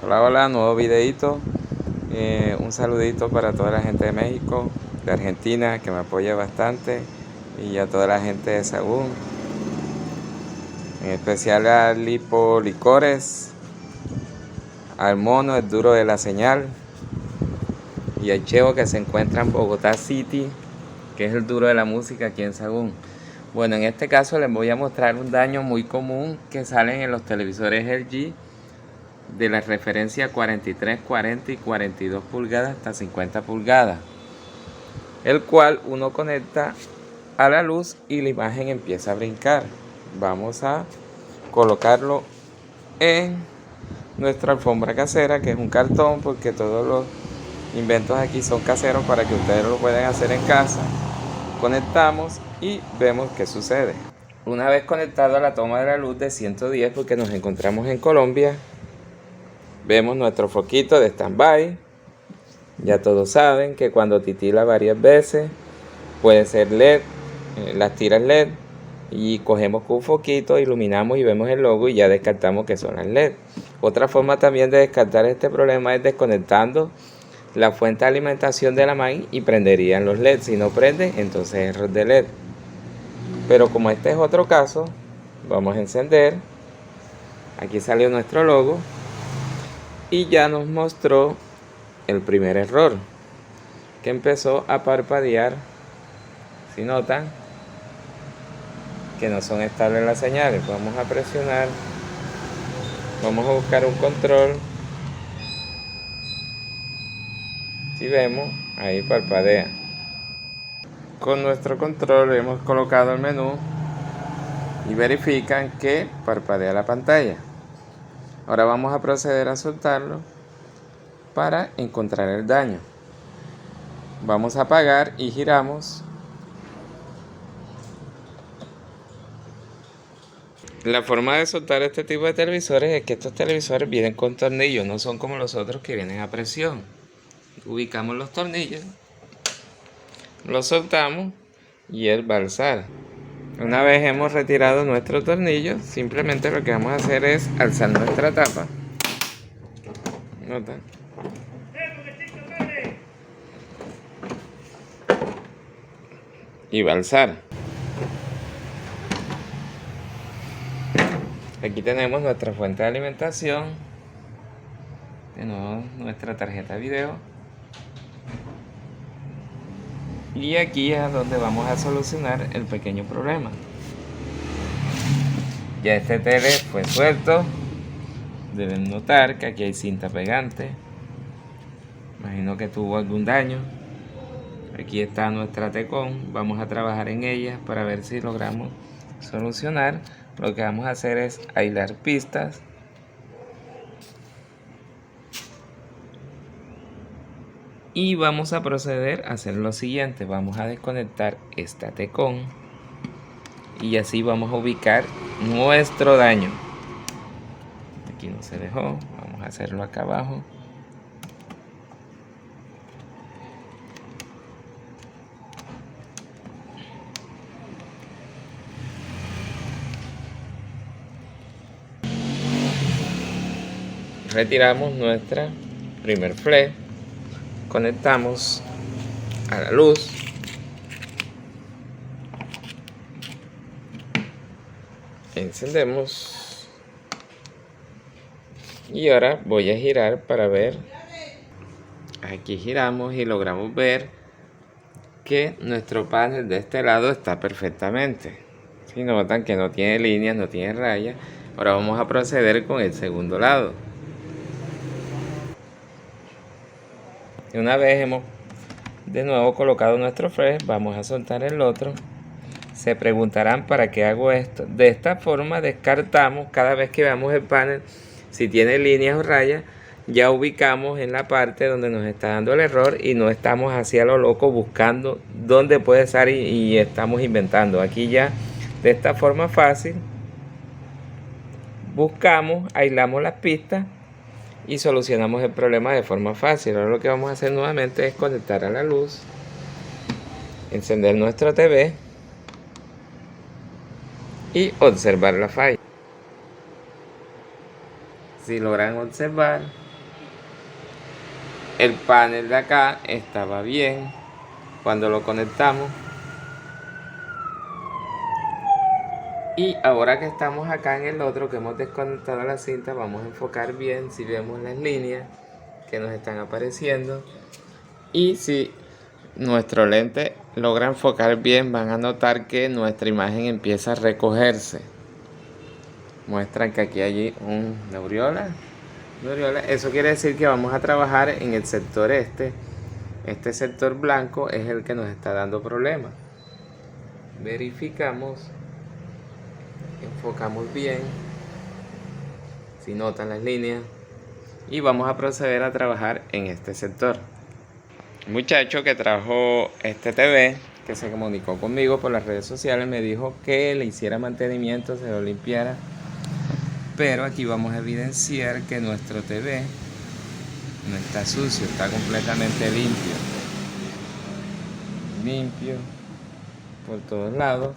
Hola, hola, nuevo videito. Un saludito para toda la gente de México, de Argentina, que me apoya bastante, y a toda la gente de Sagún, en especial a Lipo Licores, al Mono, el duro de la señal, y al Chevo, que se encuentra en Bogotá City, que es el duro de la música aquí en Sagún. Bueno, en este caso les voy a mostrar un daño muy común que salen en los televisores LG de la referencia 43, 40 y 42 pulgadas hasta 50 pulgadas, el cual uno conecta a la luz y la imagen empieza a brincar. Vamos a colocarlo en nuestra alfombra casera, que es un cartón, porque todos los inventos aquí son caseros para que ustedes lo puedan hacer en casa. Conectamos y vemos qué sucede. Una vez conectado a la toma de la luz de 110, porque nos encontramos en Colombia, vemos nuestro foquito de standby. Ya todos saben que cuando titila varias veces puede ser LED, las tiras LED, y cogemos con un foquito, iluminamos y vemos el logo y ya descartamos que son las LED. Otra forma también de descartar este problema es desconectando la fuente de alimentación de la main y prenderían los LED. Si no prende, entonces es error de LED. Pero como este es otro caso, vamos a encender. Aquí salió nuestro logo y ya nos mostró el primer error, que empezó a parpadear. Si notan que no son estables las señales, vamos a presionar, vamos a buscar un control. Si vemos, ahí parpadea. Con nuestro control hemos colocado el menú y verifican que parpadea la pantalla. Ahora vamos a proceder a soltarlo para encontrar el daño. Vamos a apagar y giramos. La forma de soltar este tipo de televisores es que estos televisores vienen con tornillos, no son como los otros que vienen a presión. Ubicamos los tornillos, los soltamos y él va a alzar. Una vez hemos retirado nuestro tornillo, simplemente lo que vamos a hacer es alzar nuestra tapa. ¿Notan? Y va a alzar. Aquí tenemos nuestra fuente de alimentación, de nuevo nuestra tarjeta de video, y aquí es donde vamos a solucionar el pequeño problema. Ya este tele fue suelto, deben notar que aquí hay cinta pegante, imagino que tuvo algún daño. Aquí está nuestra tecón, vamos a trabajar en ella para ver si logramos solucionar. Lo que vamos a hacer es aislar pistas y vamos a proceder a hacer lo siguiente. Vamos a desconectar esta tecón y así vamos a ubicar nuestro daño. Aquí no se dejó, vamos a hacerlo acá abajo. Retiramos nuestra primer flex, conectamos a la luz, encendemos y ahora voy a girar para ver. Aquí giramos y logramos ver que nuestro panel de este lado está perfectamente. Si notan que no tiene líneas, no tiene rayas. Ahora vamos a proceder con el segundo lado. Y una vez hemos de nuevo colocado nuestro flash, vamos a soltar el otro. Se preguntarán para qué hago esto. De esta forma descartamos cada vez que veamos el panel si tiene líneas o rayas. Ya ubicamos en la parte donde nos está dando el error y no estamos hacia lo loco buscando dónde puede estar y estamos inventando. Aquí ya de esta forma fácil buscamos, aislamos las pistas y solucionamos el problema de forma fácil. Ahora lo que vamos a hacer nuevamente es conectar a la luz, encender nuestro TV y observar la falla. Si logran observar, El panel de acá estaba bien cuando lo conectamos. Y ahora que estamos acá en el otro, que hemos desconectado la cinta, vamos a enfocar bien si vemos las líneas que nos están apareciendo. Y si nuestro lente logra enfocar bien, van a notar que nuestra imagen empieza a recogerse. Muestran que aquí hay una aureola. Eso quiere decir que vamos a trabajar en el sector este. Este sector blanco es el que nos está dando problemas. Verificamos, enfocamos bien, si notan las líneas, y vamos a proceder a trabajar en este sector. El muchacho que trajo este TV, que se comunicó conmigo por las redes sociales, me dijo que le hiciera mantenimiento, se lo limpiara. Pero aquí vamos a evidenciar que nuestro TV no está sucio, está completamente limpio. Limpio por todos lados,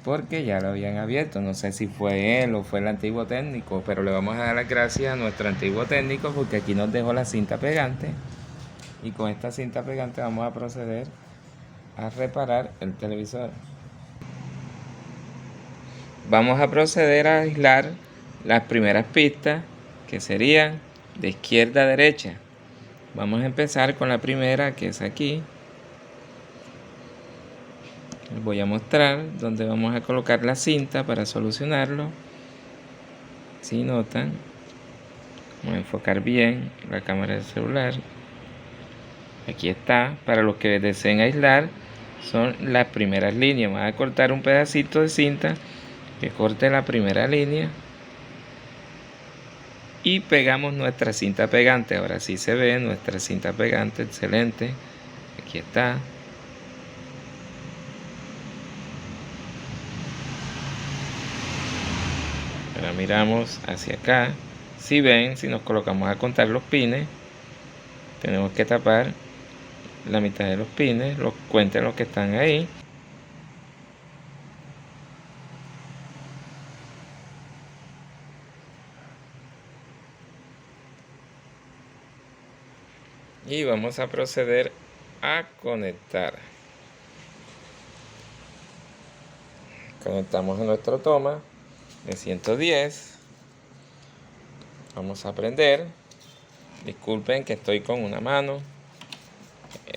porque ya lo habían abierto. No sé si fue él o fue el antiguo técnico, pero le vamos a dar las gracias a nuestro antiguo técnico porque aquí nos dejó la cinta pegante, y con esta cinta pegante vamos a proceder a reparar el televisor. Vamos a proceder a aislar las primeras pistas, que serían de izquierda a derecha. Vamos a empezar con la primera, que es aquí. Les voy a mostrar dónde vamos a colocar la cinta para solucionarlo. Si notan, vamos a enfocar bien la cámara del celular. Aquí está. Para los que deseen aislar, son las primeras líneas. Vamos a cortar un pedacito de cinta que corte la primera línea y pegamos nuestra cinta pegante. Ahora sí se ve nuestra cinta pegante, excelente. Aquí está. Ahora miramos hacia acá. Si ven, si nos colocamos a contar los pines, tenemos que tapar la mitad de los pines. Cuenten los que están ahí. Y vamos a proceder a conectar. Conectamos a nuestro toma de 110. Vamos a prender. Disculpen que estoy con una mano.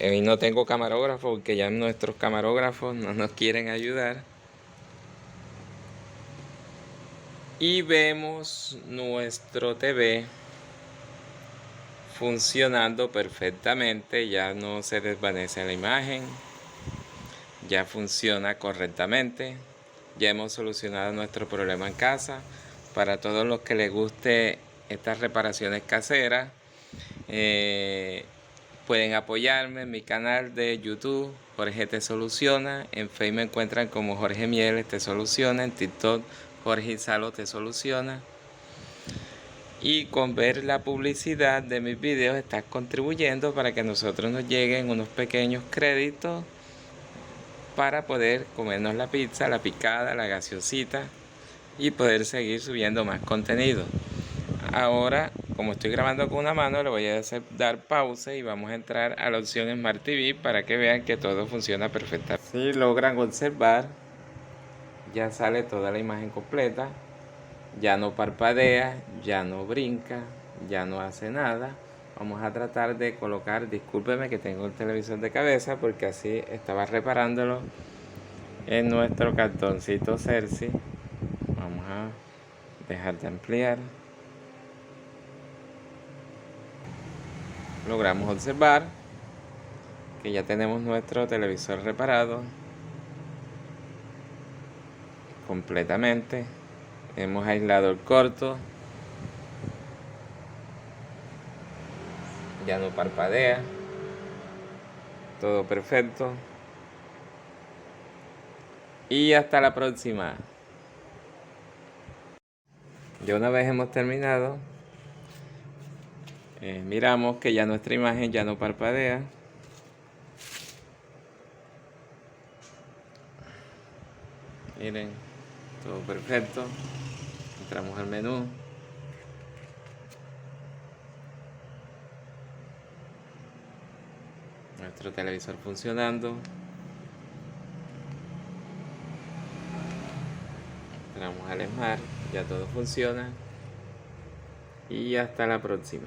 Hoy no tengo camarógrafo porque ya nuestros camarógrafos no nos quieren ayudar. Y vemos nuestro TV funcionando perfectamente. Ya no se desvanece la imagen. Ya funciona correctamente. Ya hemos solucionado nuestro problema en casa. Para todos los que les guste estas reparaciones caseras, pueden apoyarme en mi canal de YouTube, Jorge Te Soluciona. En Facebook me encuentran como Jorge Mieles Te Soluciona. En TikTok, Jorge Isalo Te Soluciona. Y con ver la publicidad de mis videos estás contribuyendo para que a nosotros nos lleguen unos pequeños créditos para poder comernos la pizza, la picada, la gaseosita y poder seguir subiendo más contenido. Ahora, como estoy grabando con una mano, le voy a dar pausa y vamos a entrar a la opción Smart TV para que vean que todo funciona perfectamente. Si logran observar, ya sale toda la imagen completa. Ya no parpadea, ya no brinca, ya no hace nada. Vamos a tratar de colocar, discúlpeme que tengo el televisor de cabeza porque así estaba reparándolo en nuestro cartoncito Cersei. Vamos a dejar de ampliar. Logramos observar que ya tenemos nuestro televisor reparado completamente. Hemos aislado el corto. Ya no parpadea. Todo perfecto. Y hasta la próxima. Ya una vez hemos terminado, miramos que ya nuestra imagen ya no parpadea. Miren, todo perfecto. Entramos al menú. Nuestro televisor funcionando. Entramos al Smart, ya todo funciona. Y hasta la próxima.